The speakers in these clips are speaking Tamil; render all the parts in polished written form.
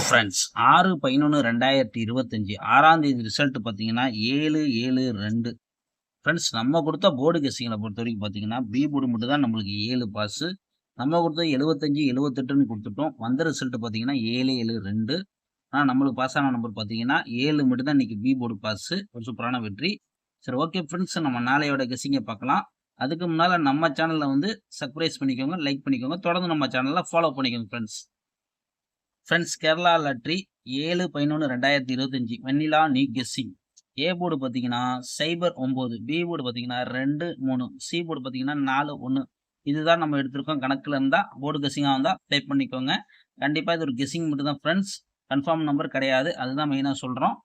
ஃப்ரெண்ட்ஸ் 6/11/2025 6ஆம் தேதி ரிசல்ட் பார்த்தீங்கன்னா 7/7/2. ஃப்ரெண்ட்ஸ் நம்ம கொடுத்த போர்டு கெஸ்ஸிங்கில் பொறுத்த வரைக்கும் பார்த்தீங்கன்னா பி போர்டு மட்டும் தான் நம்மளுக்கு 7 பாஸு. நம்ம கொடுத்தது 75 78ன்னு கொடுத்துட்டோம். வந்த ரிசல்ட் பார்த்தீங்கன்னா 7/7/2. ஆனால் நம்மளுக்கு பாஸ் ஆன நம்பர் பார்த்தீங்கன்னா 7 மட்டும் தான் இன்னைக்கு பி போர்டு பாஸு. ஒரு சூப்பரான வெற்றி. சரி, ஓகே ஃப்ரெண்ட்ஸ், நம்ம நாளையோட கெஸ்ஸிங்கை பார்க்கலாம். அதுக்கு முன்னால் நம்ம சேனலில் வந்து சப்ஸ்கிரைப் பண்ணிக்கோங்க, லைக் பண்ணிக்கோங்க, தொடர்ந்து நம்ம சேனலில் ஃபாலோ பண்ணிக்கோங்க ஃப்ரெண்ட்ஸ். கேரளா லாட்ரி 7/11/2025 வெண்ணிலா நீ கெஸ்ஸிங். ஏ போர்டு பார்த்தீங்கன்னா 09, பி போர்டு பார்த்தீங்கன்னா 2 3, சி போர்டு பார்த்தீங்கன்னா 4 1. இதுதான் நம்ம எடுத்திருக்கோம். கணக்கில் இருந்தால் போர்டு கெஸ்ஸிங்காக வந்தால் ப்ளே பண்ணிக்கோங்க. கண்டிப்பாக இது ஒரு கெஸ்ஸிங் மட்டும் தான் ஃப்ரெண்ட்ஸ், கன்ஃபார்ம் நம்பர் கிடையாது. அதுதான் மெயினாக சொல்கிறோம்.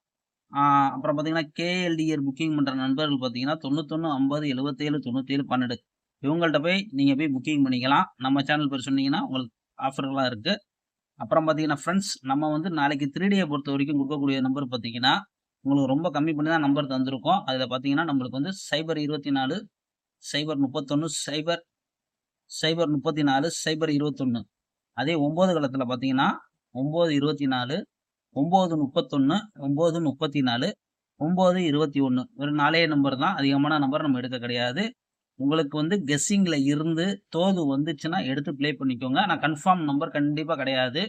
அப்புறம் பார்த்தீங்கன்னா கேஎல்டிஆர் புக்கிங் பண்ணுற நண்பர்கள் பார்த்தீங்கன்னா 91 50 77 97 12 இவங்கள்ட்ட போய் நீங்கள் போய் புக்கிங் பண்ணிக்கலாம். நம்ம சேனல் பேர் சொன்னீங்கன்னா உங்களுக்கு ஆஃபர்லாம் இருக்குது. அப்புறம் பார்த்தீங்கன்னா ஃப்ரெண்ட்ஸ், நம்ம வந்து நாளைக்கு 3Dயை பொறுத்த வரைக்கும் கொடுக்கக்கூடிய நம்பர் பார்த்தீங்கன்னா உங்களுக்கு ரொம்ப கம்மி பண்ணி தான் நம்பர் தந்திருக்கோம். அதில் பார்த்தீங்கன்னா நம்மளுக்கு வந்து 024 031 0 034 021. அதே 9 களத்தில் பார்த்தீங்கன்னா 924 931 934 921. ஒரு 4 நம்பர் தான், அதிகமான நம்பர் நம்ம எடுக்க கிடையாது. உங்களுக்கு வந்து கெஸ்ஸிங்கில் இருந்து தோது வந்துச்சுன்னா எடுத்து ப்ளே பண்ணிக்கோங்க. நான் கன்ஃபார்ம் நம்பர் கண்டிப்பாக கிடையாது.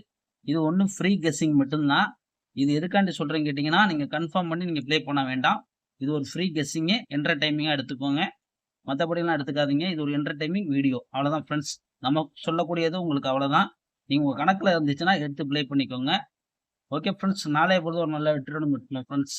இது ஒன்றும் ஃப்ரீ கெஸ்ஸிங் மட்டும்தான். இது எதுக்காண்டி சொல்கிறேன்னு கேட்டிங்கன்னா, நீங்கள் கன்ஃபார்ம் பண்ணி நீங்கள் ப்ளே பண்ண வேண்டாம். இது ஒரு ஃப்ரீ கெஸ்ஸிங்கு, என்டர்டைமிங்காக எடுத்துக்கோங்க. மற்றபடிலாம் எடுத்துக்காதீங்க. இது ஒரு என்டர்டைமிங் வீடியோ, அவ்வளோதான் ஃப்ரெண்ட்ஸ். நம்ம சொல்லக்கூடியது உங்களுக்கு அவ்வளோதான். நீங்கள் உங்கள் கணக்கில் இருந்துச்சுன்னா எடுத்து ப்ளே பண்ணிக்கோங்க. ஓகே ஃப்ரெண்ட்ஸ், நாளைய பொழுது ஒரு நல்ல வெற்றியோடு ஃப்ரெண்ட்ஸ்.